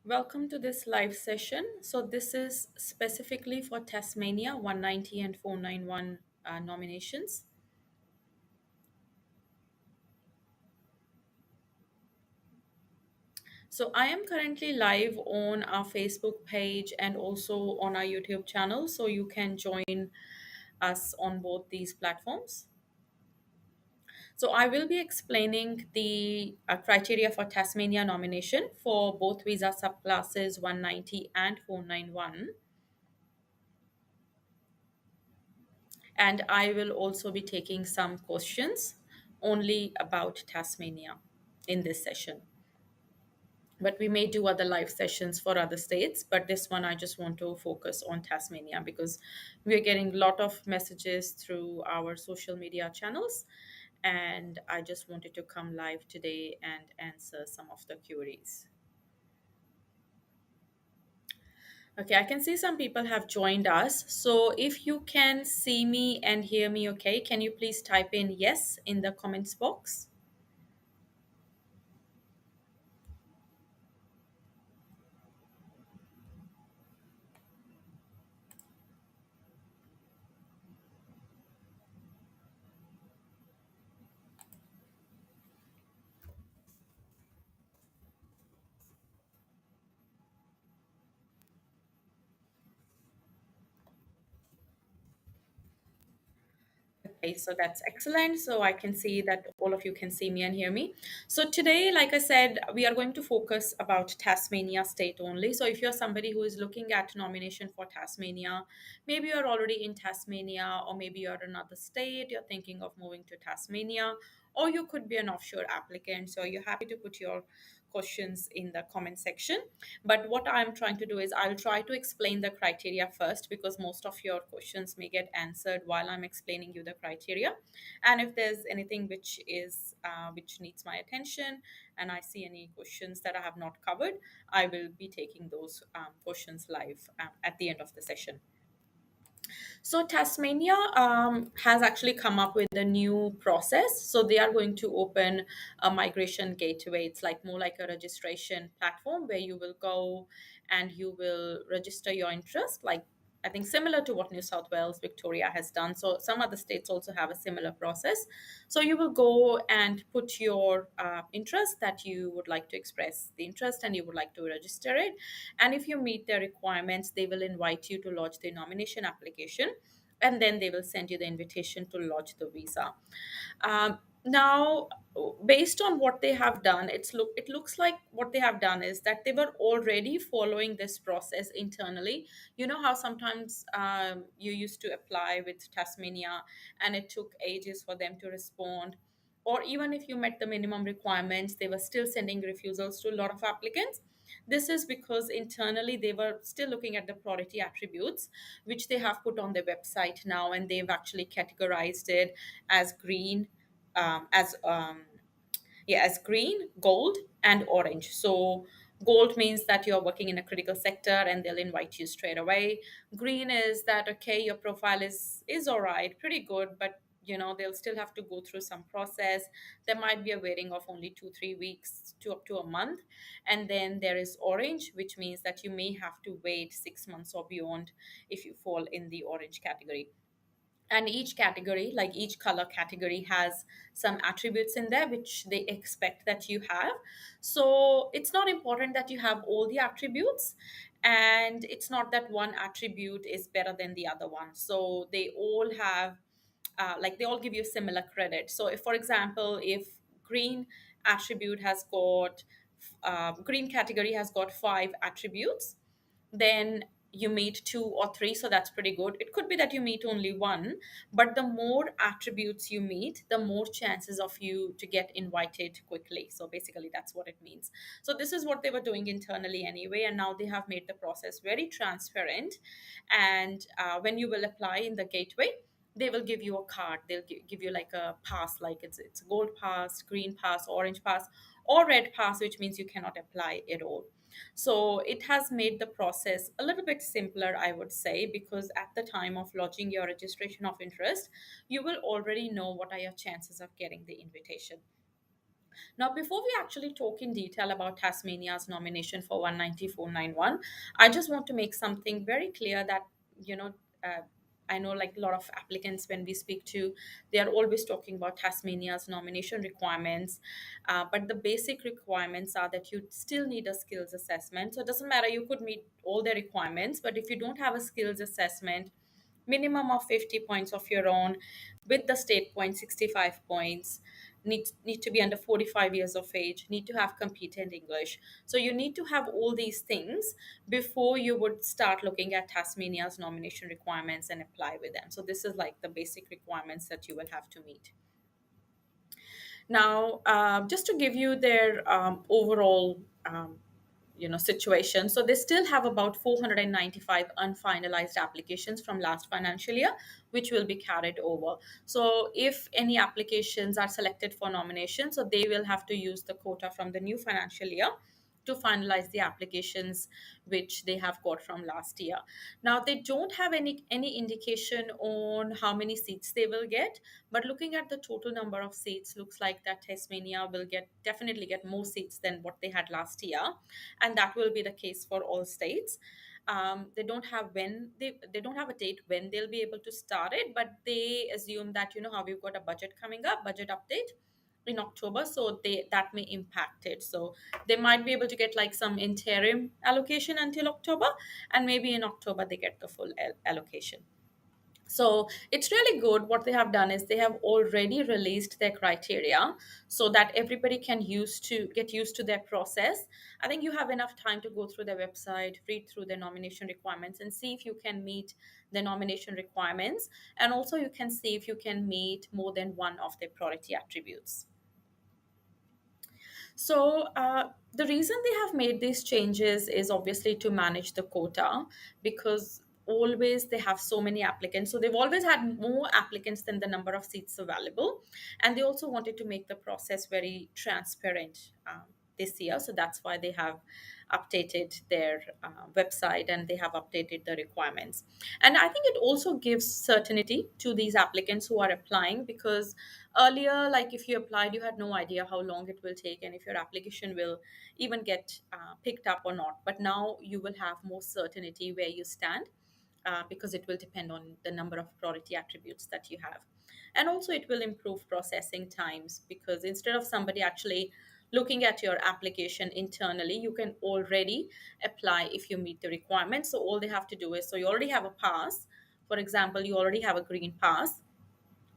Welcome to this live session. So, this is specifically for Tasmania 190 and 491 nominations. So, I am currently live on our Facebook page and also on our YouTube channel. So, you can join us on both these platforms. So, I will be explaining the criteria for Tasmania nomination for both visa subclasses 190 and 491. And I will also be taking some questions only about Tasmania in this session. But we may do other live sessions for other states, but this one I just want to focus on Tasmania because we're getting a lot of messages through our social media channels. And I just wanted to come live today and answer some of the queries. Okay, I can see some people have joined us. So if you can see me and hear me okay, can you please type in yes in the comments box? Okay, so that's excellent. So I can see that all of you can see me and hear me. So today, like I said, we are going to focus about Tasmania State only. So if you're somebody who is looking at nomination for Tasmania, maybe you're already in Tasmania, or maybe you're another state, you're thinking of moving to Tasmania, or you could be an offshore applicant. So you're happy to put your questions in the comment section. But what I'm trying to do is I'll try to explain the criteria first because most of your questions may get answered while I'm explaining you the criteria. And if there's anything which needs my attention and I see any questions that I have not covered, I will be taking those questions live at the end of the session. So Tasmania has actually come up with a new process. So they are going to open a migration gateway. It's like more like a registration platform where you will go and you will register your interest, like I think similar to what New South Wales, Victoria has done. So some other states also have a similar process. So you will go and put your interest that you would like to express the interest and you would like to register it. And if you meet their requirements, they will invite you to lodge the nomination application and then they will send you the invitation to lodge the visa. Now, based on what they have done, it looks like what they have done is that they were already following this process internally. You know how sometimes you used to apply with Tasmania and it took ages for them to respond, or even if you met the minimum requirements, they were still sending refusals to a lot of applicants. This is because internally they were still looking at the priority attributes, which they have put on their website now, and they've actually categorized it as green, as yeah, as green, gold, and orange. So gold means that you're working in a critical sector and they'll invite you straight away. Green is that okay, your profile is all right, pretty good, but they'll still have to go through some process. There might be a waiting of only 2 3 weeks to up to a month. And then there is orange, which means that you may have to wait 6 months or beyond if you fall in the orange category. And each category, like each color category, has some attributes in there which they expect that you have. So it's not important that you have all the attributes, and it's not that one attribute is better than the other one. So they all have like they all give you similar credit. So if, for example, if green attribute has got green category has got 5 attributes, then you meet 2 or 3, so that's pretty good. It could be that you meet only one, but the more attributes you meet, the more chances of you to get invited quickly. So basically that's what it means. So this is what they were doing internally anyway, and now they have made the process very transparent. And when you will apply in the gateway, they will give you a card. They'll give you like a pass, like it's a gold pass, green pass, orange pass, or red pass, which means you cannot apply at all. So it has made the process a little bit simpler, I would say, because at the time of lodging your registration of interest, you will already know what are your chances of getting the invitation. Now, before we actually talk in detail about Tasmania's nomination for 19491, I just want to make something very clear that, you know, uh, I know like a lot of applicants when we speak to, they are always talking about Tasmania's nomination requirements. But the basic requirements are that you still need a skills assessment. So it doesn't matter, you could meet all the requirements, but if you don't have a skills assessment, minimum of 50 points of your own with the state points 65 points, need to be under 45 years of age, need to have competent English. So you need to have all these things before you would start looking at Tasmania's nomination requirements and apply with them. So this is like the basic requirements that you will have to meet. Now, just to give you their overall situation, so they still have about 495 unfinalized applications from last financial year, which will be carried over. So if any applications are selected for nomination, so they will have to use the quota from the new financial year to finalize the applications which they have got from last year. Now they don't have any indication on how many seats they will get, but looking at the total number of seats, looks like that Tasmania will definitely get more seats than what they had last year, and that will be the case for all states. They don't have they don't have a date when they'll be able to start it, but they assume that, you know how we've got a budget coming up, budget update in October, so they that may impact it. So they might be able to get like some interim allocation until October, and maybe in October they get the full allocation. So it's really good. What they have done is they have already released their criteria so that everybody can get used to their process. I think you have enough time to go through their website, read through their nomination requirements, and see if you can meet the nomination requirements. And also you can see if you can meet more than one of their priority attributes. So the reason they have made these changes is obviously to manage the quota, because always they have so many applicants. So they've always had more applicants than the number of seats available. And they also wanted to make the process very transparent this year. So that's why they have updated their website and they have updated the requirements. And I think it also gives certainty to these applicants who are applying, because earlier, like if you applied, you had no idea how long it will take and if your application will even get picked up or not. But now you will have more certainty where you stand, because it will depend on the number of priority attributes that you have. And also, it will improve processing times, because instead of somebody actually looking at your application internally, you can already apply if you meet the requirements. So, all they have to do is, so you already have a pass. For example, you already have a green pass,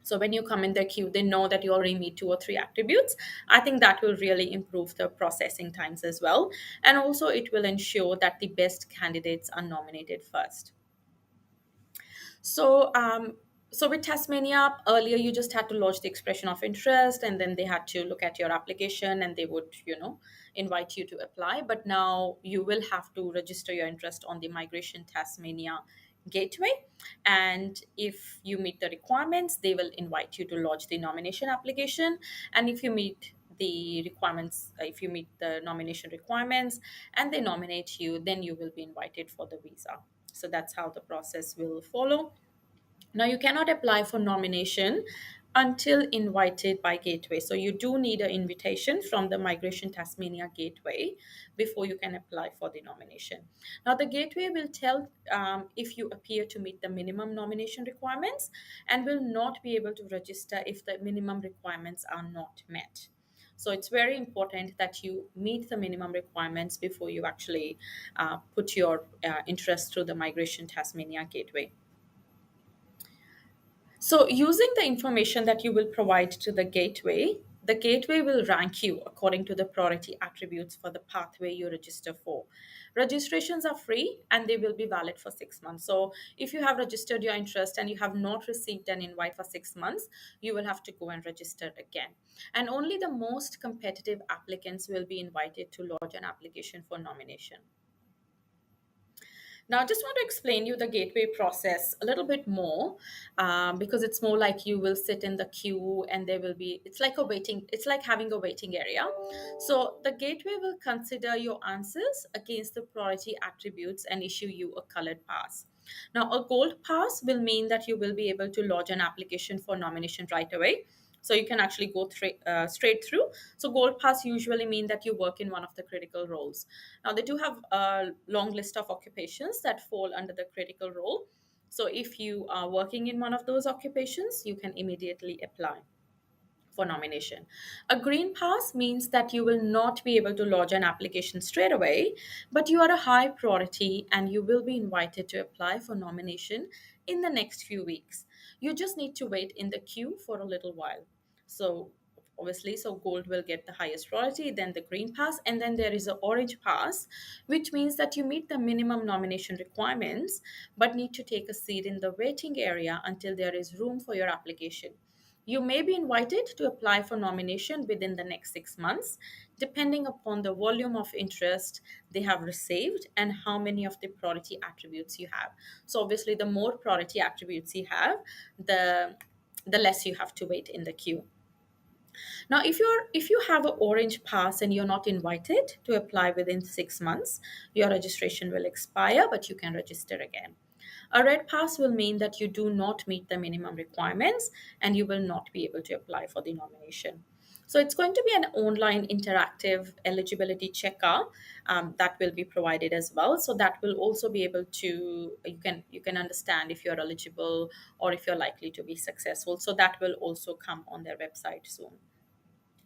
so when you come in the queue, they know that you already meet two or three attributes. I think that will really improve the processing times as well. And also, it will ensure that the best candidates are nominated first. So, so with Tasmania, earlier you just had to lodge the expression of interest, and then they had to look at your application, and they would, invite you to apply. But now you will have to register your interest on the Migration Tasmania gateway, and if you meet the requirements, they will invite you to lodge the nomination application. And if you meet the requirements, if you meet the nomination requirements and they nominate you, then you will be invited for the visa. So that's how the process will follow. Now, you cannot apply for nomination until invited by Gateway. So, you do need an invitation from the Migration Tasmania Gateway before you can apply for the nomination. Now, the Gateway will tell if you appear to meet the minimum nomination requirements, and will not be able to register if the minimum requirements are not met. So it's very important that you meet the minimum requirements before you actually put your interest through the Migration Tasmania Gateway. So, using the information that you will provide to the gateway will rank you according to the priority attributes for the pathway you register for. Registrations are free and they will be valid for 6 months. So, if you have registered your interest and you have not received an invite for 6 months, you will have to go and register again. And only the most competitive applicants will be invited to lodge an application for nomination. Now, I just want to explain you the gateway process a little bit more, because it's more like you will sit in the queue and there will be, it's like having a waiting area. So the gateway will consider your answers against the priority attributes and issue you a colored pass. Now, a gold pass will mean that you will be able to lodge an application for nomination right away. So you can actually go straight through. So gold pass usually mean that you work in one of the critical roles. Now they do have a long list of occupations that fall under the critical role. So if you are working in one of those occupations, you can immediately apply for nomination. A green pass means that you will not be able to lodge an application straight away, but you are a high priority and you will be invited to apply for nomination in the next few weeks. You just need to wait in the queue for a little while. So obviously, so gold will get the highest priority, then the green pass, and then there is a orange pass, which means that you meet the minimum nomination requirements but need to take a seat in the waiting area until there is room for your application. You may be invited to apply for nomination within the next 6 months, depending upon the volume of interest they have received and how many of the priority attributes you have. So obviously, the more priority attributes you have, the less you have to wait in the queue. Now, if you have an orange pass and you're not invited to apply within 6 months, your registration will expire, but you can register again. A red pass will mean that you do not meet the minimum requirements and you will not be able to apply for the nomination. So it's going to be an online interactive eligibility checker that will be provided as well. So that will also be able to you can understand if you're eligible or if you're likely to be successful. So that will also come on their website soon.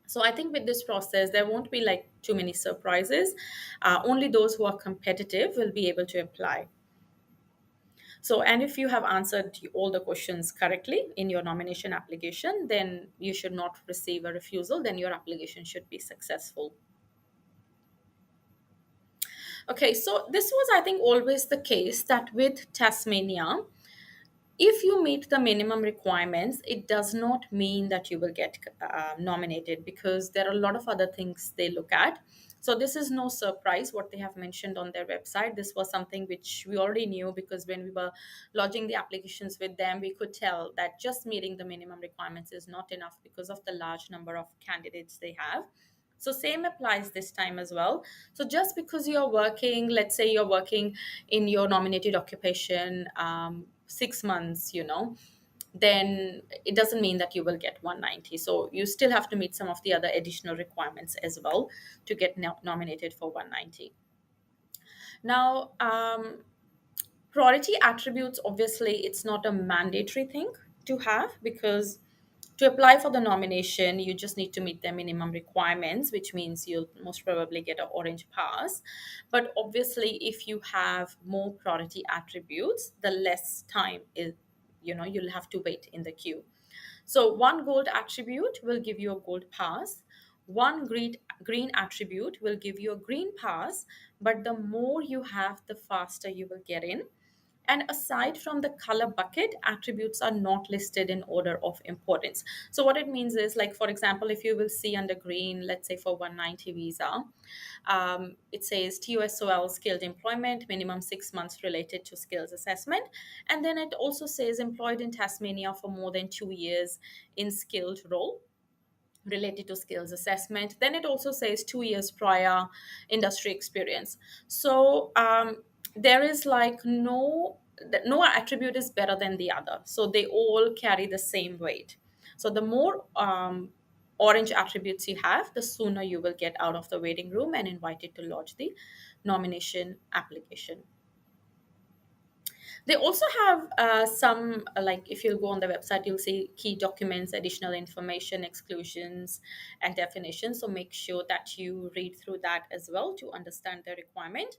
So I think with this process, there won't be like too many surprises. Only those who are competitive will be able to apply. So, and if you have answered all the questions correctly in your nomination application, then you should not receive a refusal. Then your application should be successful. Okay, so this was, I think, always the case that with Tasmania, if you meet the minimum requirements, it does not mean that you will get nominated because there are a lot of other things they look at. So this is no surprise what they have mentioned on their website. This was something which we already knew because when we were lodging the applications with them, we could tell that just meeting the minimum requirements is not enough because of the large number of candidates they have. So same applies this time as well. So just because you're working, let's say you're working in your nominated occupation 6 months, then it doesn't mean that you will get 190. So you still have to meet some of the other additional requirements as well to get nominated for 190. Now, priority attributes, obviously, it's not a mandatory thing to have because to apply for the nomination, you just need to meet the minimum requirements, which means you'll most probably get an orange pass. But obviously, if you have more priority attributes, the less time is, you'll have to wait in the queue. So one gold attribute will give you a gold pass. One green attribute will give you a green pass, but the more you have, the faster you will get in. And aside from the color bucket, attributes are not listed in order of importance. So what it means is, like, for example, if you will see under green, let's say for 190 visa, it says TOSOL skilled employment, minimum 6 months related to skills assessment. And then it also says employed in Tasmania for more than 2 years in skilled role related to skills assessment. Then it also says 2 years prior industry experience. So there is like no attribute is better than the other. So they all carry the same weight. So the more orange attributes you have, the sooner you will get out of the waiting room and invited to lodge the nomination application. They also have some, like if you go on the website, you'll see key documents, additional information, exclusions, and definitions. So make sure that you read through that as well to understand the requirement.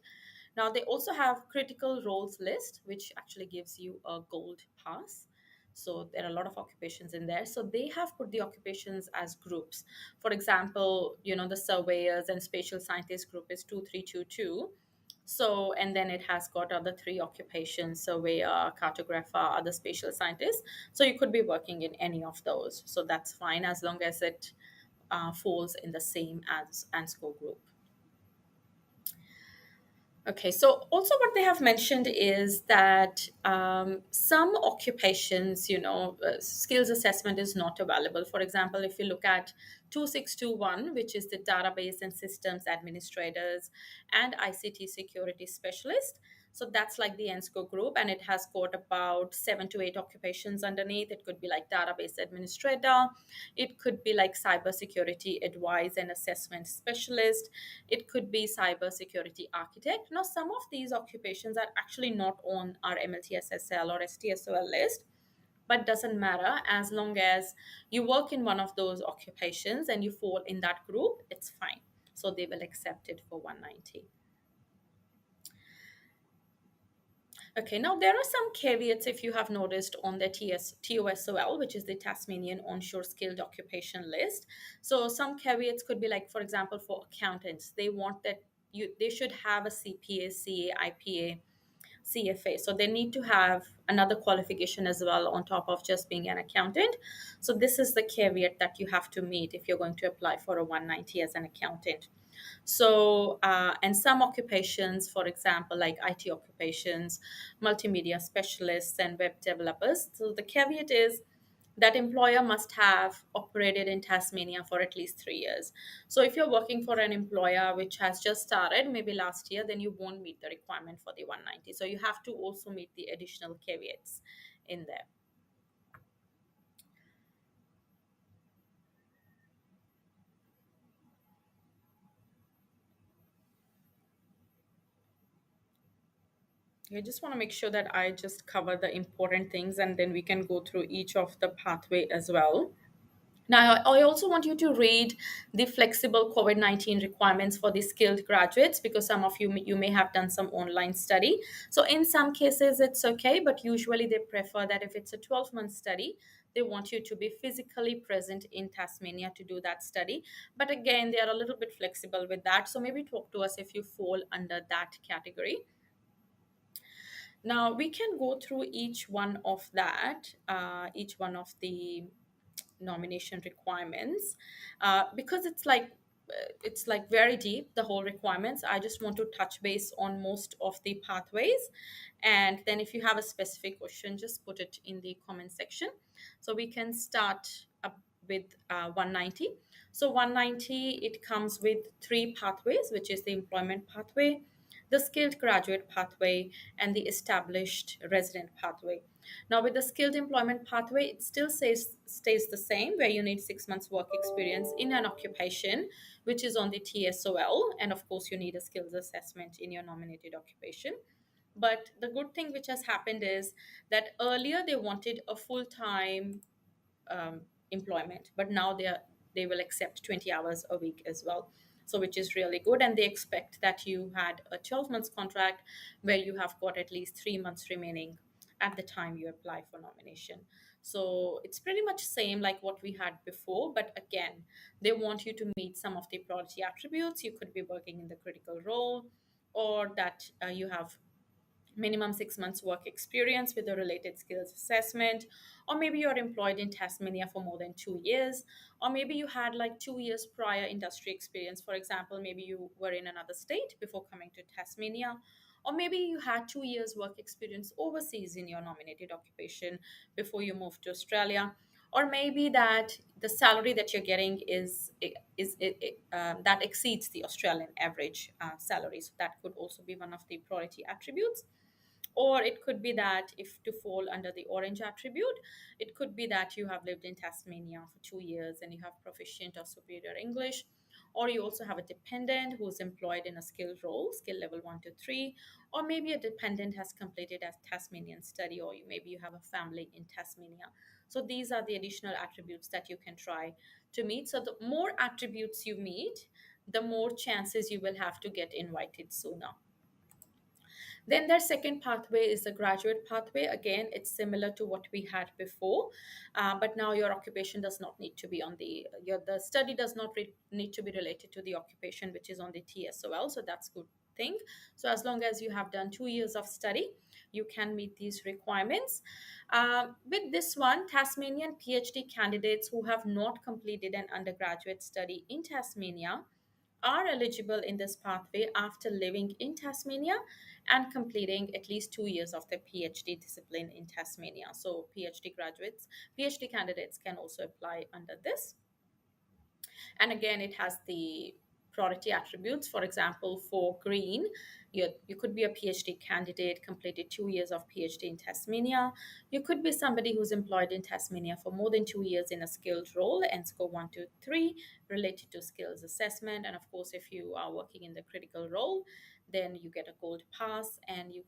Now, they also have critical roles list, which actually gives you a gold pass. So there are a lot of occupations in there. So they have put the occupations as groups. For example, the surveyors and spatial scientists group is 2322. So, and then it has got other three occupations: surveyor, cartographer, other spatial scientists. So you could be working in any of those. So that's fine as long as it falls in the same as ANSCO group. Okay, so also what they have mentioned is that some occupations, skills assessment is not available. For example, if you look at 2621, which is the database and systems administrators and ICT security specialist. So that's like the ENSCO group, and it has got about 7 to 8 occupations underneath. It could be like database administrator, it could be like cybersecurity advice and assessment specialist, it could be cybersecurity architect. Now, some of these occupations are actually not on our MLTSSL or STSOL list, but doesn't matter as long as you work in one of those occupations and you fall in that group, it's fine. So they will accept it for 190. Okay, now there are some caveats if you have noticed on the TOSOL, which is the Tasmanian Onshore Skilled Occupation List. So some caveats could be like, for example, for accountants, they want that they should have a CPA, CA, IPA, CFA. So they need to have another qualification as well on top of just being an accountant. So this is the caveat that you have to meet if you're going to apply for a 190 as an accountant. So, and some occupations, for example, like IT occupations, multimedia specialists, and web developers. So the caveat is that employer must have operated in Tasmania for at least 3 years. So if you're working for an employer which has just started, maybe last year, then you won't meet the requirement for the 190. So you have to also meet the additional caveats in there. I just want to make sure that I just cover the important things and then we can go through each of the pathway as well. Now, I also want you to read the flexible COVID 19 requirements for the skilled graduates because some of you may have done some online study. So, in some cases, it's okay, but usually they prefer that if it's a 12-month study, they want you to be physically present in Tasmania to do that study. But again, they are a little bit flexible with that. So, maybe talk to us if you fall under that category. Now we can go through each one of each one of the nomination requirements, because it's like very deep, the whole requirements. I just want to touch base on most of the pathways, and then if you have a specific question, just put it in the comment section. So we can start up with 190. So 190, it comes with three pathways, which is the employment pathway, the skilled graduate pathway, and the established resident pathway. Now, with the skilled employment pathway, it still stays the same, where you need 6 months work experience in an occupation, which is on the TSOL, and of course, you need a skills assessment in your nominated occupation. But the good thing which has happened is that earlier they wanted a full time employment, but now they will accept 20 hours a week as well. So which is really good, and they expect that you had a 12 months contract where you have got at least 3 months remaining at the time you apply for nomination. So it's pretty much same like what we had before, but again, they want you to meet some of the priority attributes. You could be working in the critical role, or that you have minimum 6 months work experience with a related skills assessment, or maybe you're employed in Tasmania for more than 2 years, or maybe you had like 2 years prior industry experience. For example, maybe you were in another state before coming to Tasmania, or maybe you had 2 years work experience overseas in your nominated occupation before you moved to Australia, or maybe that the salary that you're getting is that exceeds the Australian average salary. So that could also be one of the priority attributes. Or it could be that if to fall under the orange attribute, it could be that you have lived in Tasmania for 2 years and you have proficient or superior English, or you also have a dependent who's employed in a skilled role, skill level 1 to 3, or maybe a dependent has completed a Tasmanian study, or maybe you have a family in Tasmania. So these are the additional attributes that you can try to meet. So the more attributes you meet, the more chances you will have to get invited sooner. Then their second pathway is the graduate pathway. Again, it's similar to what we had before, but now your occupation does not need to be on the study does not need to be related to the occupation which is on the TSOL. So that's good thing. So as long as you have done 2 years of study, you can meet these requirements. With this one, Tasmanian PhD candidates who have not completed an undergraduate study in Tasmania are eligible in this pathway after living in Tasmania and completing at least 2 years of their PhD discipline in Tasmania. So, PhD candidates can also apply under this. And again, it has the priority attributes. For example, for green, you could be a PhD candidate, completed 2 years of PhD in Tasmania. You could be somebody who's employed in Tasmania for more than 2 years in a skilled role and score 1, 2, 3 related to skills assessment. And of course, if you are working in the critical role, then you get a gold pass, and you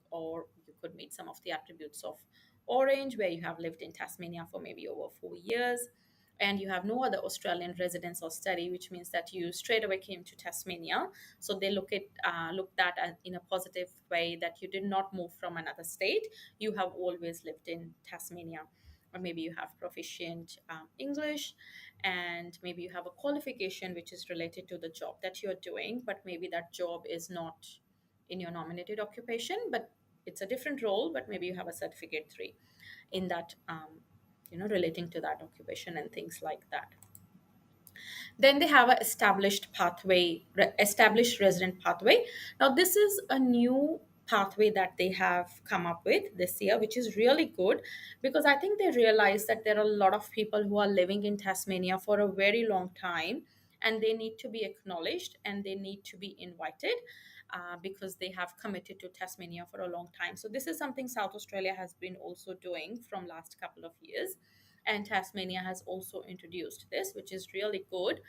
could meet some of the attributes of orange, where you have lived in Tasmania for maybe over 4 years and you have no other Australian residence or study, which means that you straight away came to Tasmania. So they look that in a positive way, that you did not move from another state. You have always lived in Tasmania. Or maybe you have proficient English, and maybe you have a qualification which is related to the job that you're doing, but maybe that job is not in your nominated occupation, but it's a different role, but maybe you have a certificate 3 in that relating to that occupation and things like that. Then they have a established resident pathway. Now this is a new pathway that they have come up with this year, which is really good, because I think they realize that there are a lot of people who are living in Tasmania for a very long time, and they need to be acknowledged and they need to be invited, because they have committed to Tasmania for a long time. So this is something South Australia has been also doing from last couple of years, and Tasmania has also introduced this, which is really good.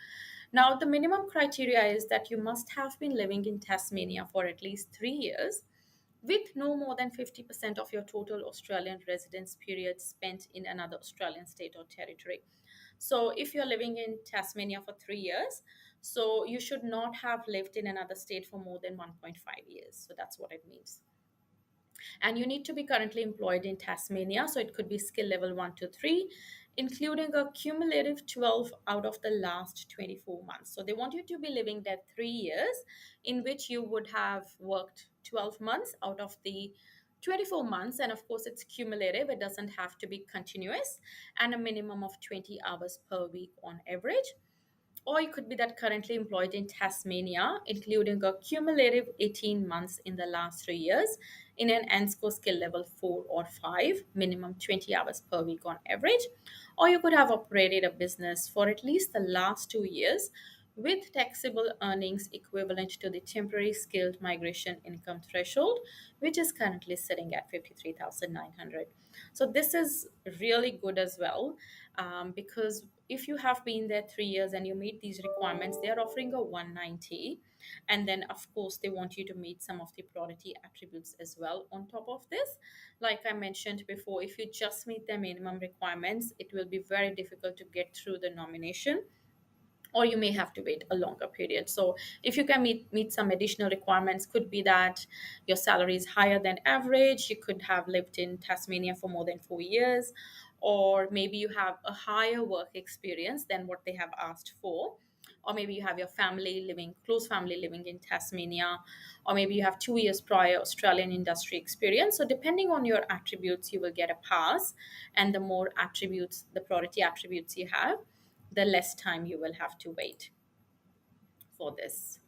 Now, the minimum criteria is that you must have been living in Tasmania for at least 3 years, with no more than 50% of your total Australian residence period spent in another Australian state or territory. So, if you're living in Tasmania for 3 years, so you should not have lived in another state for more than 1.5 years. So, that's what it means. And you need to be currently employed in Tasmania. So it could be skill level 1 to 3, including a cumulative 12 out of the last 24 months. So they want you to be living there 3 years, in which you would have worked 12 months out of the 24 months. And of course, it's cumulative, it doesn't have to be continuous, and a minimum of 20 hours per week on average. Or it could be that currently employed in Tasmania, including a cumulative 18 months in the last 3 years in an NSCO skill level 4 or 5, minimum 20 hours per week on average. Or you could have operated a business for at least the last 2 years with taxable earnings equivalent to the temporary skilled migration income threshold, which is currently sitting at 53,900. So this is really good as well, because if you have been there 3 years and you meet these requirements, they are offering a 190. And then, of course, they want you to meet some of the priority attributes as well on top of this. Like I mentioned before, if you just meet the minimum requirements, it will be very difficult to get through the nomination, or you may have to wait a longer period. So if you can meet some additional requirements, could be that your salary is higher than average, you could have lived in Tasmania for more than 4 years, or maybe you have a higher work experience than what they have asked for, or maybe you have your close family living in Tasmania, or maybe you have 2 years prior Australian industry experience. So depending on your attributes, you will get a pass, and the more attributes, the priority attributes you have, the less time you will have to wait for this.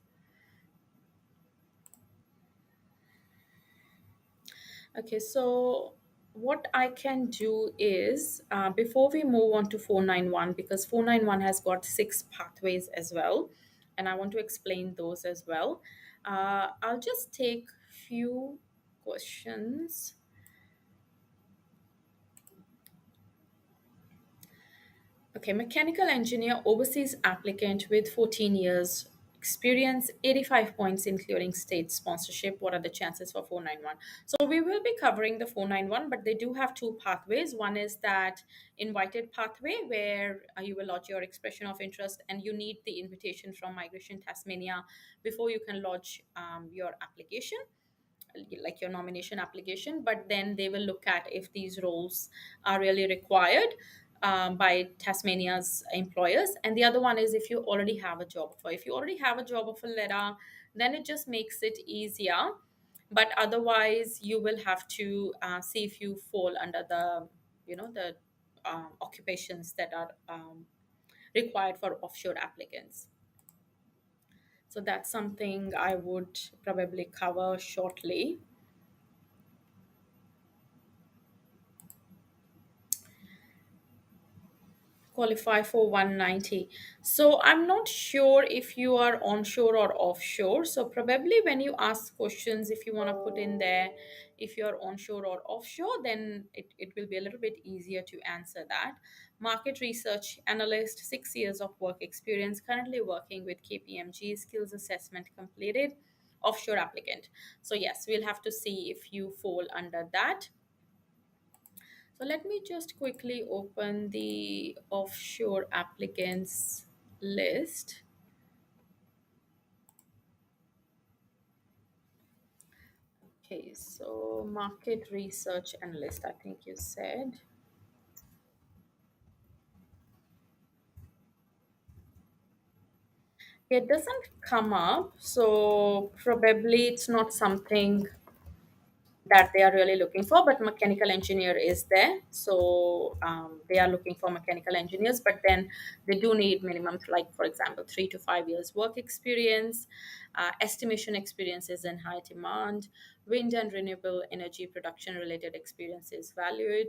Okay, so what I can do is, before we move on to 491, because 491 has got 6 pathways as well, and I want to explain those as well. I'll just take few questions. Okay, mechanical engineer, overseas applicant with 14 years experience, 85 points including state sponsorship. What are the chances for 491? So we will be covering the 491, but they do have 2 pathways. One is that invited pathway, where you will lodge your expression of interest, and you need the invitation from Migration Tasmania before you can lodge your application, like your nomination application. But then they will look at if these roles are really required by Tasmania's employers. And the other one is if you already have a job offer. If you already have a job offer letter, then it just makes it easier. But otherwise, you will have to see if you fall under the occupations that are required for offshore applicants. So that's something I would probably cover shortly. qualify for 190. So I'm not sure if you are onshore or offshore. So probably when you ask questions, if you want to put in there if you're onshore or offshore, then it will be a little bit easier to answer that. Market research analyst, 6 years of work experience, currently working with KPMG, skills assessment completed, offshore applicant. So yes, we'll have to see if you fall under that. So let me just quickly open the offshore applicants list. Okay, so market research analyst, I think you said. It doesn't come up, so probably it's not something that they are really looking for, but mechanical engineer is there. So they are looking for mechanical engineers, but then they do need minimum, like for example, 3 to 5 years work experience. Estimation experience is in high demand. Wind and renewable energy production related experience is valued.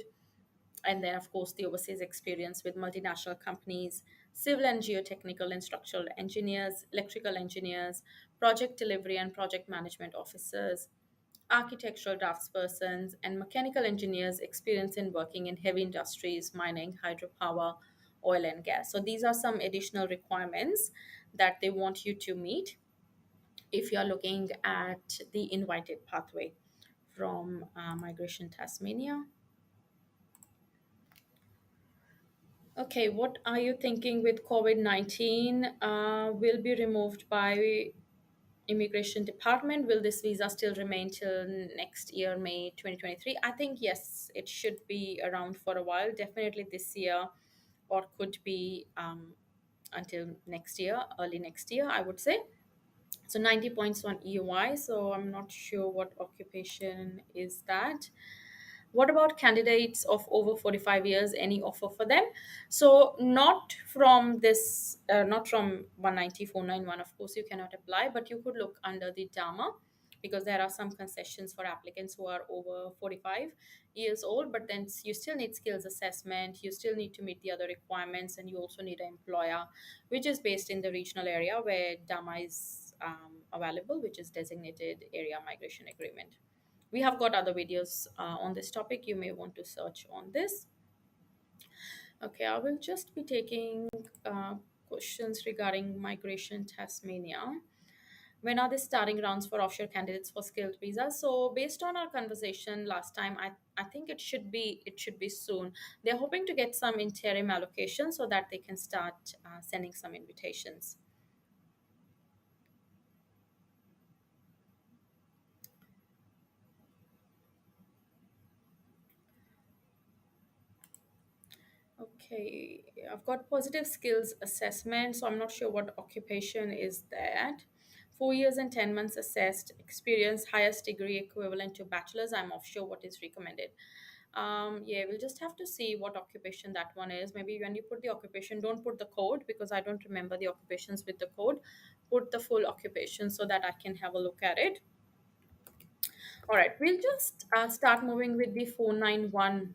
And then of course the overseas experience with multinational companies, civil and geotechnical and structural engineers, electrical engineers, project delivery and project management officers, architectural draftspersons, and mechanical engineers experienced in working in heavy industries, mining, hydropower, oil, and gas. So these are some additional requirements that they want you to meet if you're looking at the invited pathway from Migration Tasmania. Okay, what are you thinking with COVID 19? Will be removed by immigration department. Will this visa still remain till next year, May 2023? I think yes, it should be around for a while, definitely this year, or could be until next year, early next year, I would say. So 90 points on EY, so I'm not sure what occupation is that. What about candidates of over 45 years? Any offer for them? So not from this, not from 190,491. Of course, you cannot apply, but you could look under the DAMA because there are some concessions for applicants who are over 45 years old. But then you still need skills assessment. You still need to meet the other requirements, and you also need an employer, which is based in the regional area where DAMA is available, which is designated area migration agreement. We have got other videos on this topic. You may want to search on this. Okay, I will just be taking questions regarding migration Tasmania. When are the starting rounds for offshore candidates for skilled visas? So based on our conversation last time, I think it should be soon. They're hoping to get some interim allocation so that they can start sending some invitations. Okay, I've got positive skills assessment, so I'm not sure what occupation is that. 4 years and 10 months assessed experience, highest degree equivalent to bachelor's. I'm offshore what is recommended. Yeah, we'll just have to see what occupation that one is. Maybe when you put the occupation, don't put the code because I don't remember the occupations with the code. Put the full occupation so that I can have a look at it. All right, we'll just start moving with the 491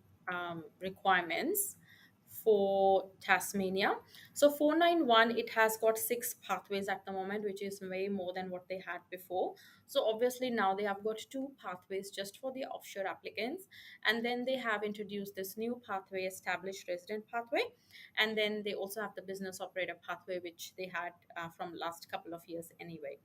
requirements for Tasmania. So 491, it has got 6 pathways at the moment, which is way more than what they had before. So obviously now they have got 2 pathways just for the offshore applicants. And then they have introduced this new pathway, established resident pathway. And then they also have the business operator pathway, which they had from last couple of years anyway.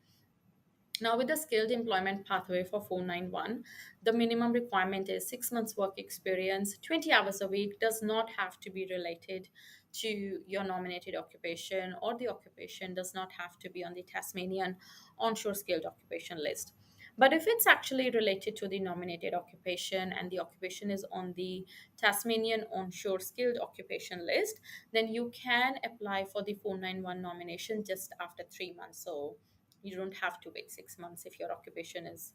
Now, with the skilled employment pathway for 491, the minimum requirement is 6 months work experience, 20 hours a week, does not have to be related to your nominated occupation, or the occupation does not have to be on the Tasmanian onshore skilled occupation list. But if it's actually related to the nominated occupation and the occupation is on the Tasmanian onshore skilled occupation list, then you can apply for the 491 nomination just after 3 months. So you don't have to wait 6 months if your occupation is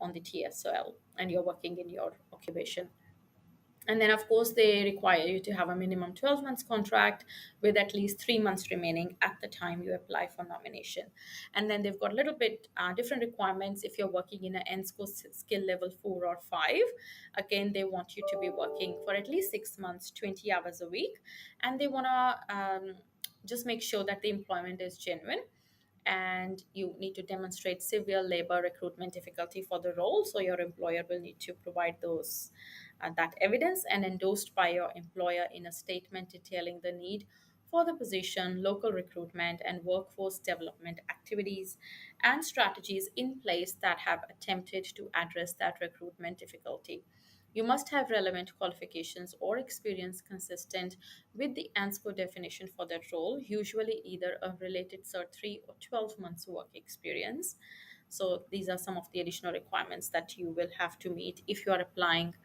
on the TSOL and you're working in your occupation. And then, of course, they require you to have a minimum 12 months contract with at least 3 months remaining at the time you apply for nomination. And then they've got a little bit different requirements if you're working in an NSCO skill level 4 or 5. Again, they want you to be working for at least 6 months, 20 hours a week. And they want to just make sure that the employment is genuine, and you need to demonstrate severe labor recruitment difficulty for the role. So your employer will need to provide those that evidence and endorsed by your employer in a statement detailing the need for the position, local recruitment and workforce development activities and strategies in place that have attempted to address that recruitment difficulty. You must have relevant qualifications or experience consistent with the ANSCO definition for that role, usually either a related Cert 3 or 12 months work experience. So, these are some of the additional requirements that you will have to meet if you are applying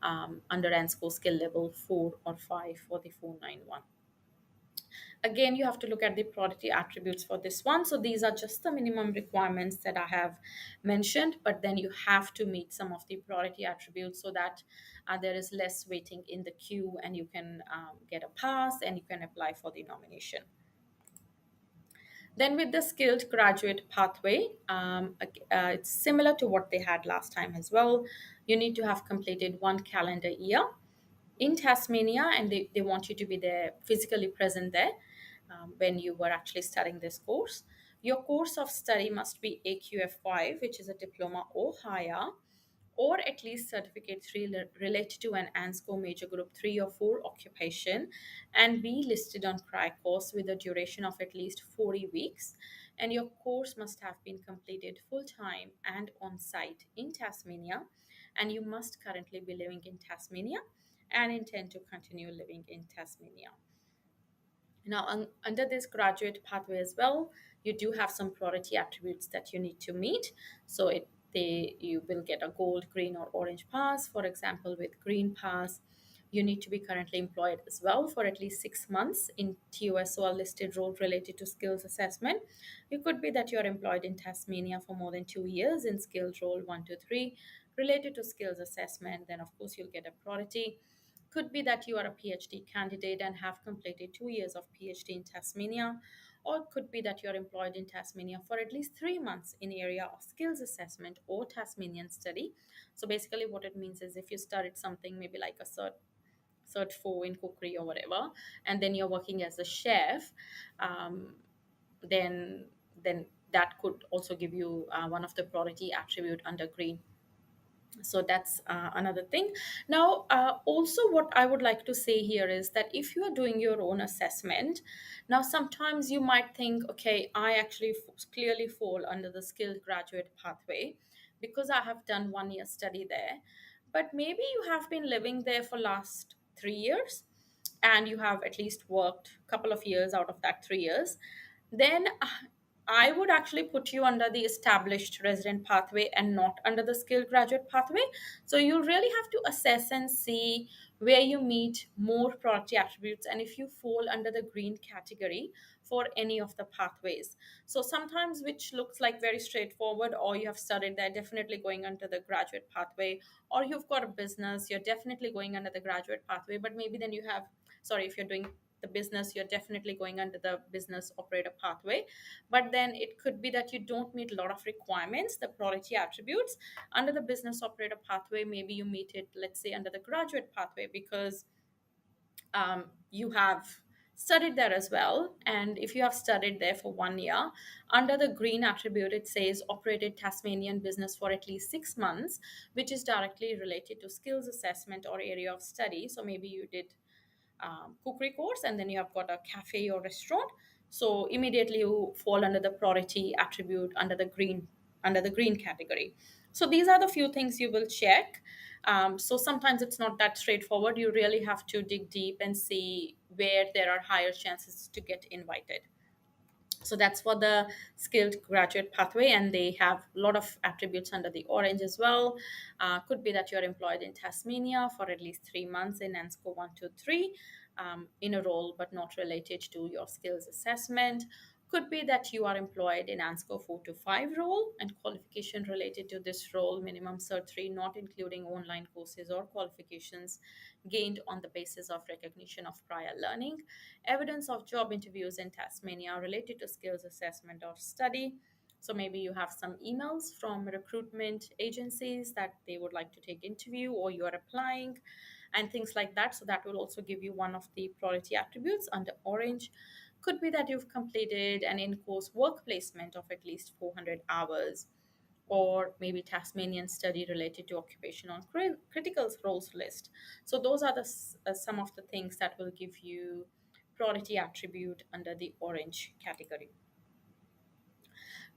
under ANSCO skill level 4 or 5 for the 491. Again, you have to look at the priority attributes for this one. So these are just the minimum requirements that I have mentioned, but then you have to meet some of the priority attributes so that there is less waiting in the queue, and you can get a pass and you can apply for the nomination. Then with the skilled graduate pathway, it's similar to what they had last time as well. You need to have completed 1 calendar year in Tasmania, and they want you to be there, physically present there when you were actually studying this course. Your course of study must be AQF5, which is a diploma or higher, or at least certificate 3 related to an ANSCO major group 3 or 4 occupation, and be listed on CRI course with a duration of at least 40 weeks. And your course must have been completed full time and on site in Tasmania, and you must currently be living in Tasmania and intend to continue living in Tasmania. Now, under this graduate pathway as well, you do have some priority attributes that you need to meet. So you will get a gold, green, or orange pass. For example, with green pass, you need to be currently employed as well for at least 6 months in TOS or listed role related to skills assessment. It could be that you're employed in Tasmania for more than 2 years in skilled role 1 to 3 related to skills assessment. Then, of course, you'll get a priority. Could be that you are a PhD candidate and have completed 2 years of PhD in Tasmania, or it could be that you're employed in Tasmania for at least 3 months in area of skills assessment or Tasmanian study. So basically, what it means is if you studied something, maybe like a cert 4 in cookery or whatever, and then you're working as a chef, um, then that could also give you one of the priority attribute under green. So that's another thing. Now, also what I would like to say here is that if you are doing your own assessment, now sometimes you might think, okay, I actually clearly fall under the skilled graduate pathway because I have done 1 year study there. But maybe you have been living there for last 3 years, and you have at least worked a couple of years out of that 3 years. Then I would actually put you under the established resident pathway and not under the skilled graduate pathway. So you really have to assess and see where you meet more priority attributes and if you fall under the green category for any of the pathways. So sometimes which looks like very straightforward, or you have studied, they're definitely going under the graduate pathway, or you've got a business, you're definitely going under the graduate pathway, but maybe then you have, sorry, if you're doing the business, you're definitely going under the business operator pathway. But then it could be that you don't meet a lot of requirements, the priority attributes under the business operator pathway. Maybe you meet it, let's say, under the graduate pathway because you have studied there as well. And if you have studied there for 1 year, under the green attribute, it says operated Tasmanian business for at least 6 months, which is directly related to skills assessment or area of study. So maybe you did cookery course and then you have got a cafe or restaurant, so immediately you fall under the priority attribute under the green category. So these are the few things you will check. So sometimes it's not that straightforward. You really have to dig deep and see where there are higher chances to get invited. So that's for the skilled graduate pathway, and they have a lot of attributes under the orange as well. Could be that you're employed in Tasmania for at least 3 months in NSCO 1 to 3 in a role but not related to your skills assessment, Could be that you are employed in ANSCO 4 to 5 role and qualification related to this role, minimum Cert 3, not including online courses or qualifications gained on the basis of recognition of prior learning, evidence of job interviews in Tasmania related to skills assessment or study. So maybe you have some emails from recruitment agencies that they would like to take interview, or you are applying and things like that. So that will also give you one of the priority attributes under orange. Could be that you've completed an in-course work placement of at least 400 hours, or maybe Tasmanian study related to occupational critical roles list. So those are some of the things that will give you priority attribute under the orange category.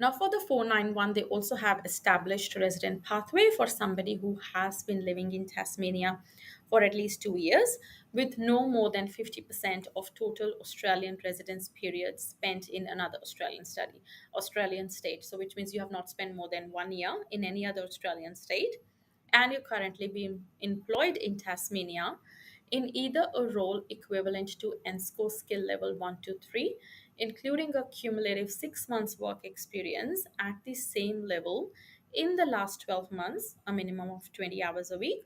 Now, for the 491, they also have established resident pathway for somebody who has been living in Tasmania for at least 2 years, with no more than 50% of total Australian residence period spent in another Australian state. So, which means you have not spent more than 1 year in any other Australian state, and you're currently being employed in Tasmania in either a role equivalent to ENSCO skill level 1 to 3, including a cumulative 6 months work experience at the same level in the last 12 months, a minimum of 20 hours a week,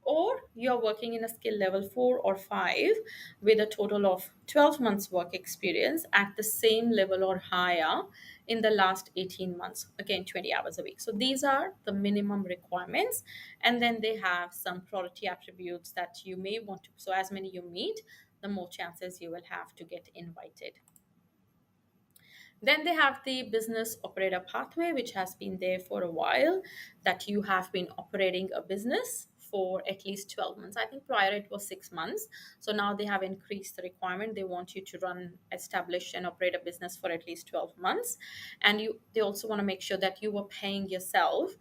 or you're working in a skill level 4 or 5 with a total of 12 months work experience at the same level or higher in the last 18 months, again 20 hours a week. So these are the minimum requirements, and then they have some priority attributes that you may want to, so as many you meet, the more chances you will have to get invited. Then they have the business operator pathway, which has been there for a while, that you have been operating a business for at least 12 months. I think prior it was 6 months. So now they have increased the requirement. They want you to establish, and operate a business for at least 12 months. And they also want to make sure that you were paying yourself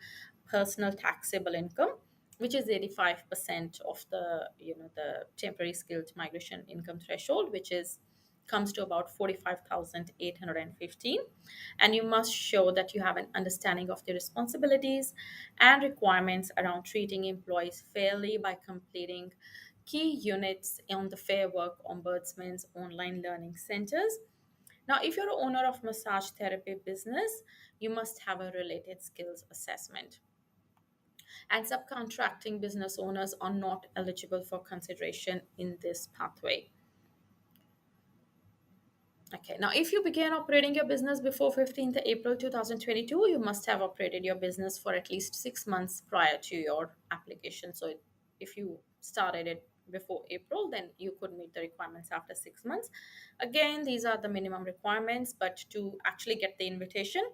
personal taxable income, which is 85% of the temporary skilled migration income threshold, which is comes to about 45,815, and you must show that you have an understanding of the responsibilities and requirements around treating employees fairly by completing key units on the Fair Work Ombudsman's online learning centers. Now, if you're an owner of massage therapy business, you must have a related skills assessment. And subcontracting business owners are not eligible for consideration in this pathway. Okay, now if you began operating your business before 15th April 2022, you must have operated your business for at least 6 months prior to your application. So if you started it before April, then you could meet the requirements after 6 months. Again, these are the minimum requirements, but to actually get the invitation,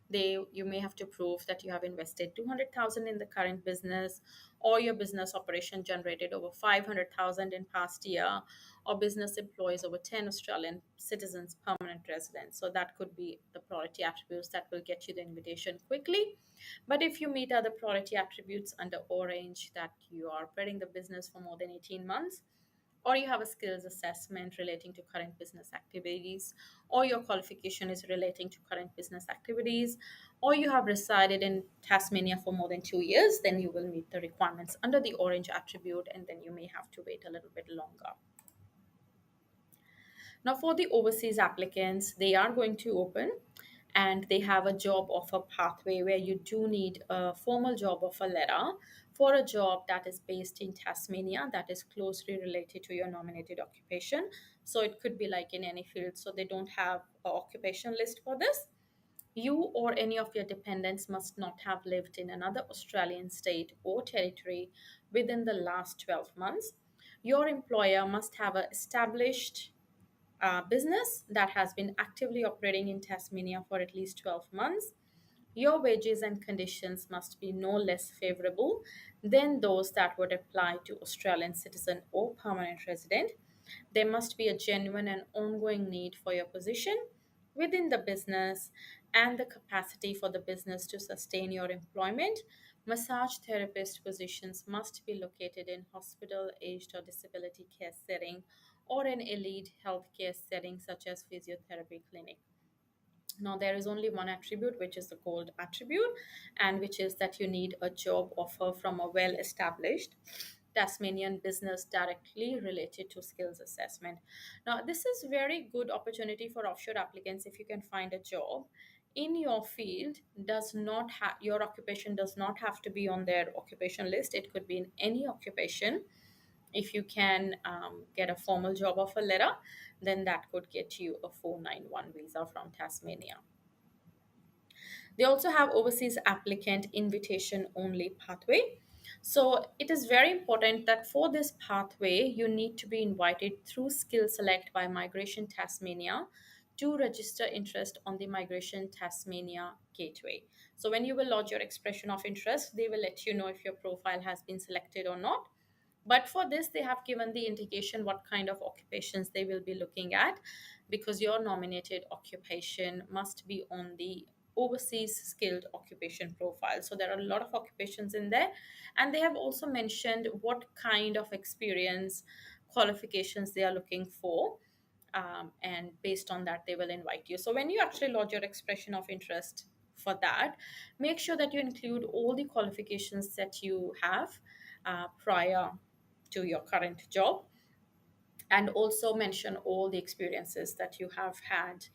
you may have to prove that you have invested 200,000 in the current business, or your business operation generated over 500,000 in past year, or business employs over 10 Australian citizens permanent residents. So that could be the priority attributes that will get you the invitation quickly. But if you meet other priority attributes under orange, that you are operating the business for more than 18 months, or you have a skills assessment relating to current business activities, or your qualification is relating to current business activities, or you have resided in Tasmania for more than 2 years, then you will meet the requirements under the orange attribute, and then you may have to wait a little bit longer. Now, for the overseas applicants, they are going to open, and they have a job offer pathway where you do need a formal job offer letter for a job that is based in Tasmania that is closely related to your nominated occupation. So it could be like in any field. So they don't have an occupation list for this. You or any of your dependents must not have lived in another Australian state or territory within the last 12 months. Your employer must have a established business that has been actively operating in Tasmania for at least 12 months. Your wages and conditions must be no less favorable than those that would apply to Australian citizen or permanent resident. There must be a genuine and ongoing need for your position within the business and the capacity for the business to sustain your employment. Massage therapist positions must be located in hospital, aged or disability care setting, or an elite healthcare setting such as physiotherapy clinic. Now, there is only one attribute, which is the gold attribute, and which is that you need a job offer from a well established Tasmanian business directly related to skills assessment. Now, this is very good opportunity for offshore applicants if you can find a job in your field. Does not have Your occupation does not have to be on their occupation list. It could be in any occupation. If you can get a formal job offer letter, then that could get you a 491 visa from Tasmania. They also have overseas applicant invitation only pathway. So it is very important that for this pathway, you need to be invited through Skill Select by Migration Tasmania to register interest on the Migration Tasmania gateway. So when you will lodge your expression of interest, they will let you know if your profile has been selected or not. But for this, they have given the indication what kind of occupations they will be looking at, because your nominated occupation must be on the overseas skilled occupation profile. So there are a lot of occupations in there. And they have also mentioned what kind of experience, qualifications they are looking for. And based on that, they will invite you. So when you actually lodge your expression of interest for that, make sure that you include all the qualifications that you have prior to your current job, and also mention all the experiences that you have had.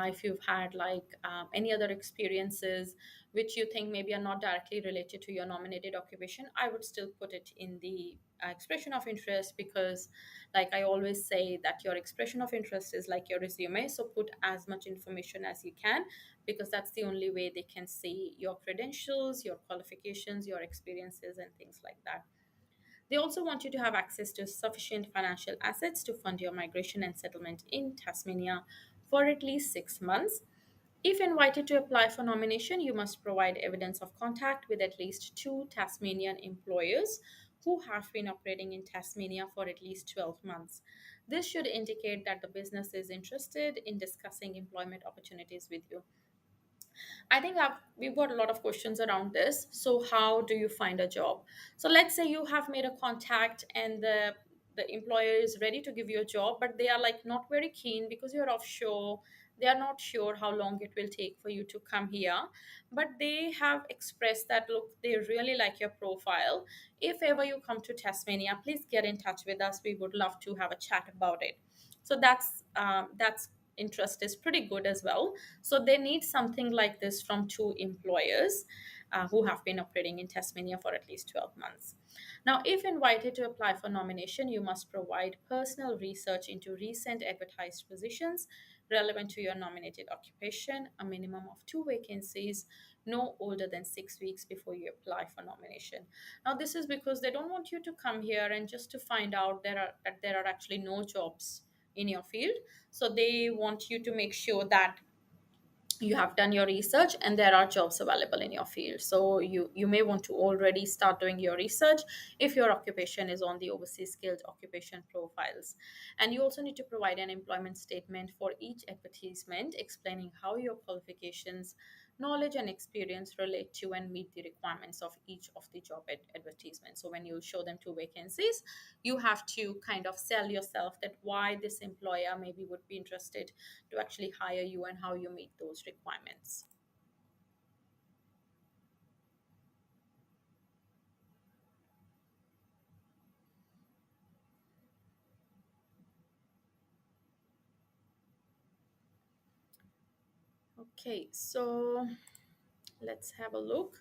If you've had like any other experiences which you think maybe are not directly related to your nominated occupation, I would still put it in the expression of interest, because like I always say that your expression of interest is like your resume. So put as much information as you can, because that's the only way they can see your credentials, your qualifications, your experiences, and things like that. They also want you to have access to sufficient financial assets to fund your migration and settlement in Tasmania for at least 6 months. If invited to apply for nomination, you must provide evidence of contact with at least two Tasmanian employers who have been operating in Tasmania for at least 12 months. This should indicate that the business is interested in discussing employment opportunities with you. I think we've got a lot of questions around this. So, how do you find a job? So, let's say you have made a contact and the employer is ready to give you a job, but they are like not very keen because you're offshore. They are not sure how long it will take for you to come here, but they have expressed that look, they really like your profile. If ever you come to Tasmania, please get in touch with us. We would love to have a chat about it. So that's interest is pretty good as well. So they need something like this from two employers who have been operating in Tasmania for at least 12 months. Now, if invited to apply for nomination, you must provide personal research into recent advertised positions relevant to your nominated occupation, a minimum of two vacancies, no older than 6 weeks before you apply for nomination. Now, this is because they don't want you to come here and just to find out that there are actually no jobs in your field. So they want you to make sure that you have done your research and there are jobs available in your field. So you may want to already start doing your research if your occupation is on the overseas skilled occupation profiles. And you also need to provide an employment statement for each advertisement explaining how your qualifications, knowledge, and experience relate to and meet the requirements of each of the job advertisements. So when you show them two vacancies, you have to kind of sell yourself that why this employer maybe would be interested to actually hire you and how you meet those requirements. Okay, so let's have a look.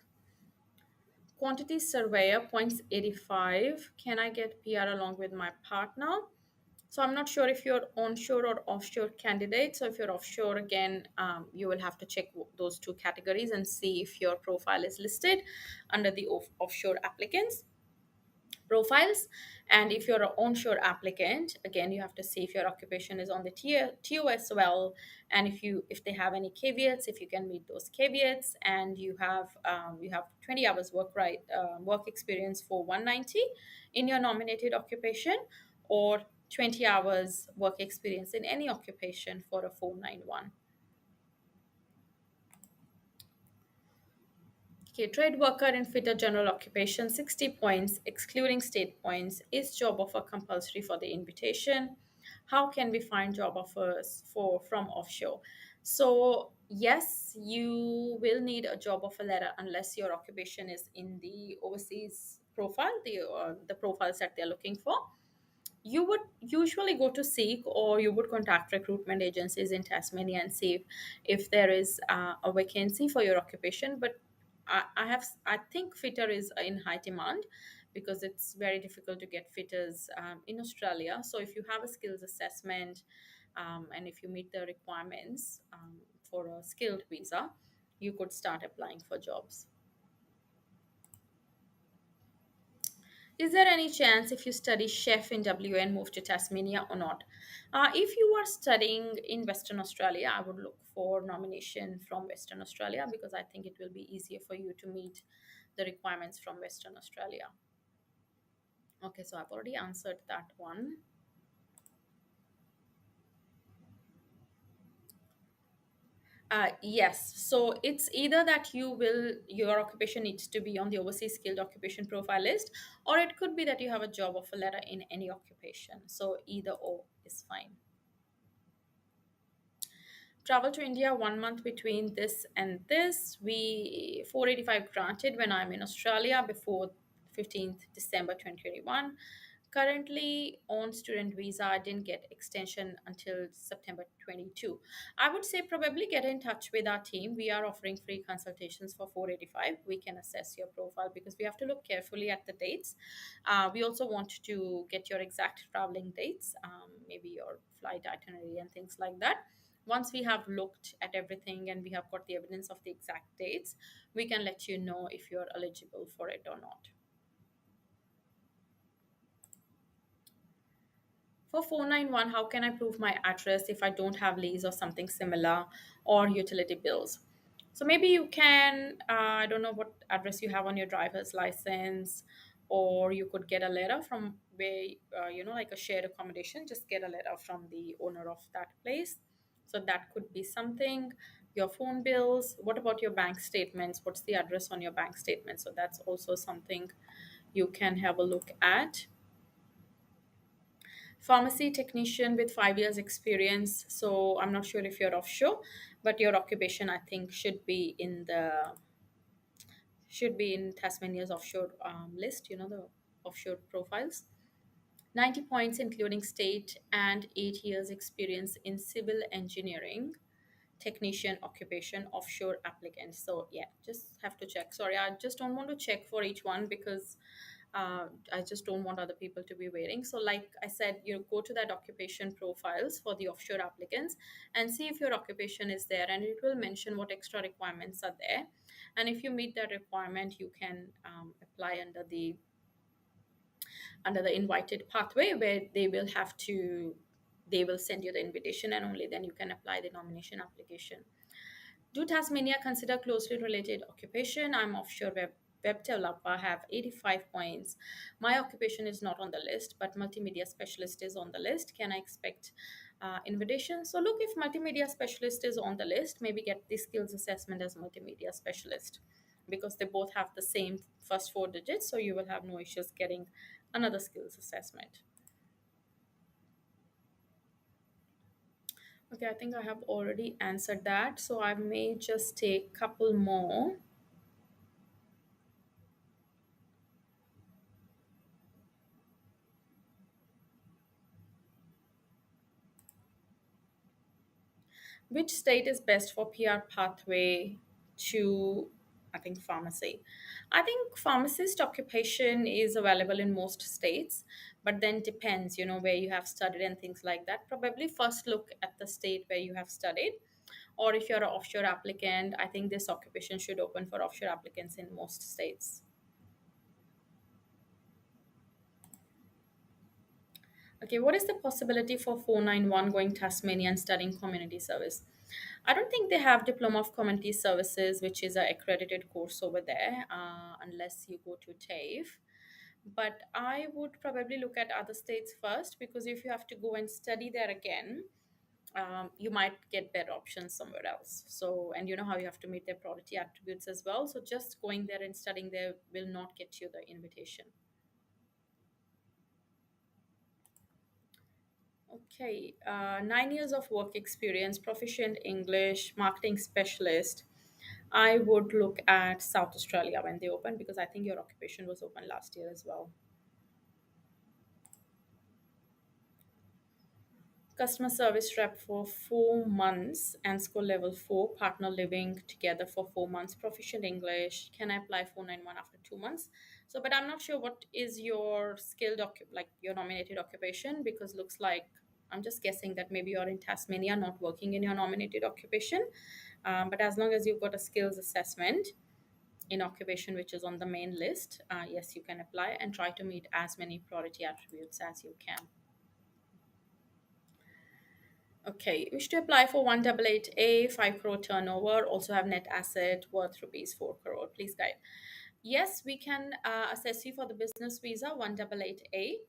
Quantity surveyor points 85. Can I get PR along with my partner? So I'm not sure if you're onshore or offshore candidate. So if you're offshore, again, you will have to check those two categories and see if your profile is listed under the offshore applicants profiles. And if you're an onshore applicant, again, you have to see if your occupation is on the TOS well, and if they have any caveats, if you can meet those caveats, and you have 20 hours work experience for 190 in your nominated occupation, or 20 hours work experience in any occupation for a 491. Okay, trade worker in fitter general occupation, 60 points, excluding state points. Is job offer compulsory for the invitation? How can we find job offers from offshore? So, yes, you will need a job offer letter unless your occupation is in the overseas profile, the profiles that they're looking for, you would usually go to Seek, or you would contact recruitment agencies in Tasmania and see if there is a vacancy for your occupation. But I think fitter is in high demand because it's very difficult to get fitters in Australia. So if you have a skills assessment, and if you meet the requirements for a skilled visa, you could start applying for jobs. Is there any chance if you study chef in WA and move to Tasmania or not? If you are studying in Western Australia, I would look for nomination from Western Australia because I think it will be easier for you to meet the requirements from Western Australia. Okay, so I've already answered that one. Yes, so it's either that your occupation needs to be on the overseas skilled occupation profile list, or it could be that you have a job offer letter in any occupation. So either or is fine. Travel to India 1 month between this and this. We 485 granted when I'm in Australia before 15th December 2021. Currently on student visa, I didn't get extension until September 22. I would say probably get in touch with our team. We are offering free consultations for 485. We can assess your profile because we have to look carefully at the dates. We also want to get your exact traveling dates, maybe your flight itinerary and things like that. Once we have looked at everything and we have got the evidence of the exact dates, we can let you know if you're eligible for it or not. For 491, how can I prove my address if I don't have lease or something similar or utility bills? So maybe you can, I don't know what address you have on your driver's license, or you could get a letter from where, like a shared accommodation, just get a letter from the owner of that place. So that could be something. Your phone bills, what about your bank statements? What's the address on your bank statement? So that's also something you can have a look at. Pharmacy technician with 5 years experience. So I'm not sure if you're offshore, but your occupation I think should be in Tasmania's offshore list. The offshore profiles. 90 points including state and 8 years experience in civil engineering technician occupation offshore applicant. So yeah, just have to check. Sorry, I just don't want to check for each one because I just don't want other people to be waiting. So like I said, you go to that occupation profiles for the offshore applicants and see if your occupation is there, and it will mention what extra requirements are there. And if you meet that requirement, you can apply under the invited pathway, where they will send you the invitation, and only then you can apply the nomination application. Do Tasmania consider closely related occupation? I'm offshore web developer, have 85 points. My occupation is not on the list, but multimedia specialist is on the list. Can I expect invitation? So look, if multimedia specialist is on the list, maybe get the skills assessment as multimedia specialist because they both have the same first four digits. So you will have no issues getting another skills assessment. Okay, I think I have already answered that. So I may just take couple more. Which state is best for PR pathway to, I think, pharmacy? I think pharmacist occupation is available in most states, but then depends, where you have studied and things like that. Probably first look at the state where you have studied. Or if you're an offshore applicant, I think this occupation should open for offshore applicants in most states. Okay, what is the possibility for 491 going Tasmania and studying community service? I don't think they have Diploma of Community Services, which is an accredited course over there, unless you go to TAFE. But I would probably look at other states first because if you have to go and study there again, you might get better options somewhere else. So, and you know how you have to meet their priority attributes as well. So, just going there and studying there will not get you the invitation. Okay, 9 years of work experience, proficient English, marketing specialist. I would look at South Australia when they open because I think your occupation was open last year as well. Customer service rep for 4 months and school level four, partner living together for 4 months, proficient English. Can I apply 491 after 2 months? So, but I'm not sure what is your like your nominated occupation, because looks like I'm just guessing that maybe you're in Tasmania, not working in your nominated occupation. But as long as you've got a skills assessment in occupation, which is on the main list, yes, you can apply and try to meet as many priority attributes as you can. Okay, wish to apply for 188A, 5 crore turnover, also have net asset worth rupees 4 crore. Please guide. Yes, we can assess you for the business visa 188A.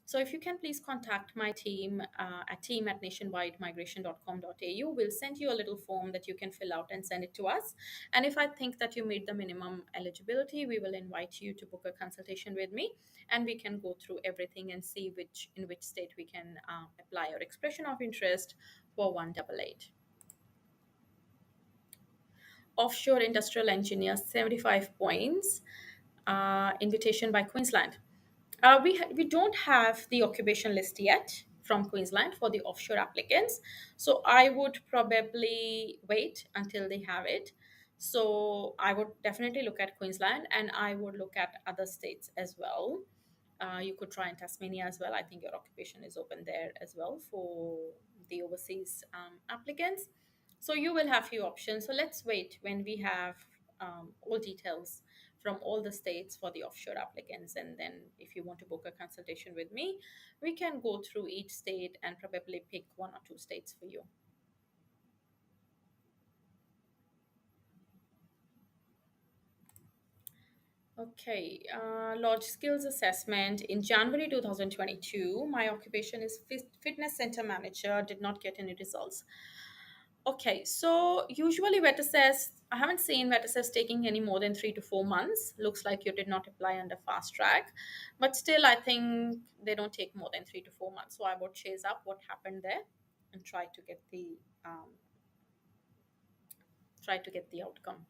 So if you can please contact my team at team@nationwidemigration.com.au. We'll send you a little form that you can fill out and send it to us. And if I think that you meet the minimum eligibility, we will invite you to book a consultation with me, and we can go through everything and see which state we can apply your expression of interest for 188. Offshore industrial engineer, 75 points. Invitation by Queensland. We don't have the occupation list yet from Queensland for the offshore applicants. So I would probably wait until they have it. So I would definitely look at Queensland, and I would look at other states as well. You could try in Tasmania as well. I think your occupation is open there as well for the overseas applicants. So you will have few options. So let's wait when we have all details from all the states for the offshore applicants. And then if you want to book a consultation with me, we can go through each state and probably pick one or two states for you. Okay, Lodge Skills Assessment. In January 2022, my occupation is fitness center manager, did not get any results. Okay, so usually vet assess, I haven't seen vet assess taking any more than 3 to 4 months. Looks like you did not apply under fast track, but still, I think they don't take more than 3 to 4 months. So I would chase up what happened there and try to get the outcome.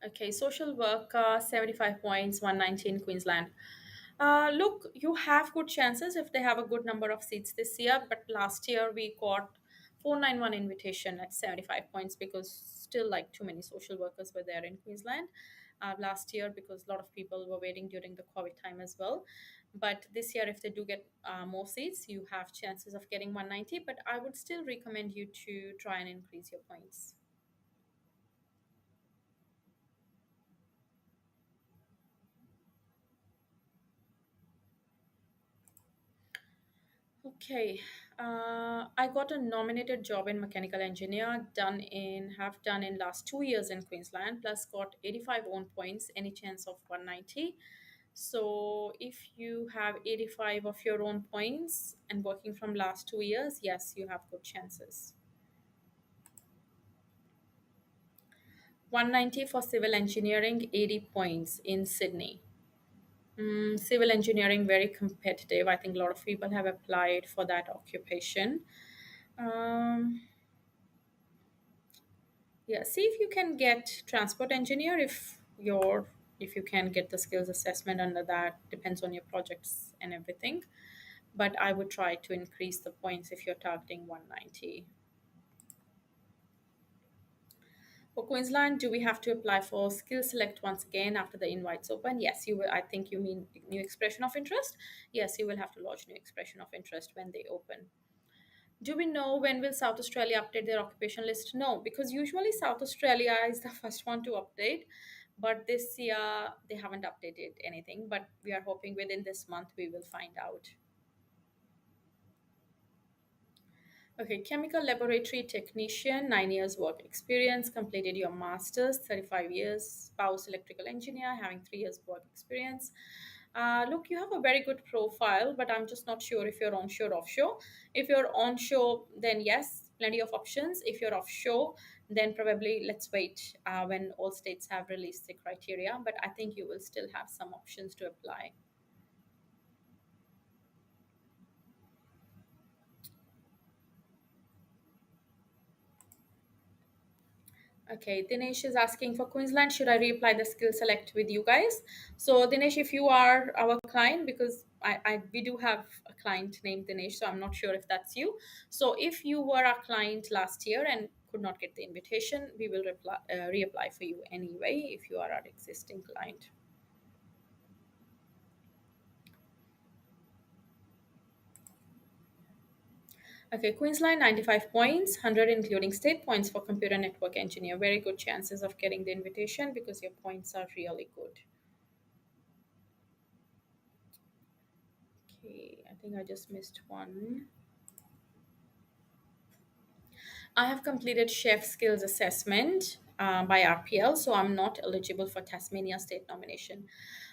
Okay, social worker, 75 points, 119 Queensland. Look, you have good chances if they have a good number of seats this year, but last year we got 491 invitation at 75 points because still like too many social workers were there in Queensland last year because a lot of people were waiting during the COVID time as well. But this year, if they do get more seats, you have chances of getting 190, but I would still recommend you to try and increase your points. Okay, I got a nominated job in mechanical engineer have done in last 2 years in Queensland, plus got 85 own points, any chance of 190. So if you have 85 of your own points and working from last 2 years, yes, you have good chances. 190 for civil engineering, 80 points in Sydney. Civil engineering, very competitive. I think a lot of people have applied for that occupation. Um, Yeah, see if you can get transport engineer if you can get the skills assessment under that. Depends on your projects and everything. But I would try to increase the points if you're targeting 190. For Queensland, do we have to apply for skill select once again after the invites open? Yes, you will. I think you mean new expression of interest. Yes, you will have to lodge new expression of interest when they open. Do we know when will South Australia update their occupation list? No, because usually South Australia is the first one to update, but this year they haven't updated anything. But we are hoping within this month we will find out. Okay, chemical laboratory technician, 9 years work experience, completed your master's, 35 years, spouse electrical engineer, having 3 years work experience. Look, you have a very good profile, but I'm just not sure if you're onshore, offshore. If you're onshore, then yes, plenty of options. If you're offshore, then probably let's wait when all states have released the criteria. But I think you will still have some options to apply. Okay, Dinesh is asking for Queensland. Should I reapply the skill select with you guys? So, Dinesh, if you are our client, because we do have a client named Dinesh, so I'm not sure if that's you. So, if you were our client last year and could not get the invitation, we will reapply for you anyway if you are our existing client. Okay, Queensland 95 points, 100 including state points for computer network engineer. Very good chances of getting the invitation because your points are really good. Okay, I think I just missed one. I have completed chef skills assessment by RPL, so I'm not eligible for Tasmania State nomination.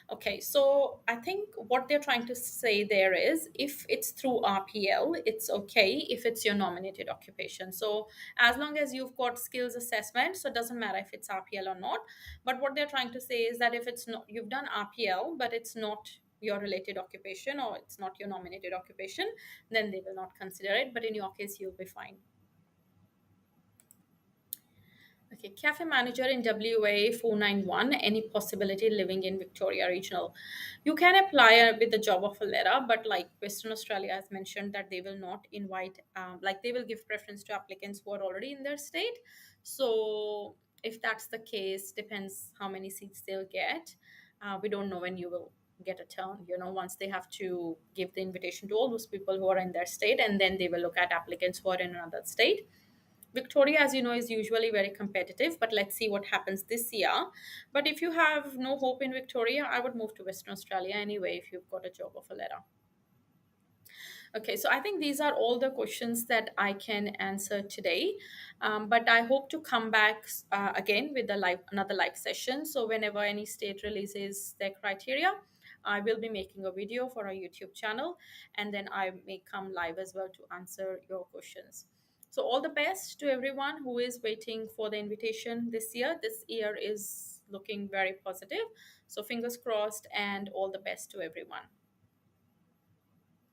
Okay, so I think what they're trying to say there is if it's through RPL, it's okay if it's your nominated occupation. So as long as you've got skills assessment, so it doesn't matter if it's RPL or not. But what they're trying to say is that if it's not, you've done RPL, but it's not your related occupation or it's not your nominated occupation, then they will not consider it. But in your case, you'll be fine. Okay, cafe manager in WA 491. Any possibility living in Victoria Regional? You can apply with the job offer letter, but like Western Australia has mentioned that they will not invite, like they will give preference to applicants who are already in their state. So if that's the case, depends how many seats they'll get. We don't know when you will get a turn. Once they have to give the invitation to all those people who are in their state, and then they will look at applicants who are in another state. Victoria, as you know, is usually very competitive, but let's see what happens this year. But if you have no hope in Victoria, I would move to Western Australia anyway if you've got a job offer letter. Okay, so I think these are all the questions that I can answer today. But I hope to come back again with another live session. So whenever any state releases their criteria, I will be making a video for our YouTube channel, and then I may come live as well to answer your questions. So all the best to everyone who is waiting for the invitation this year. This year is looking very positive. So fingers crossed, and all the best to everyone.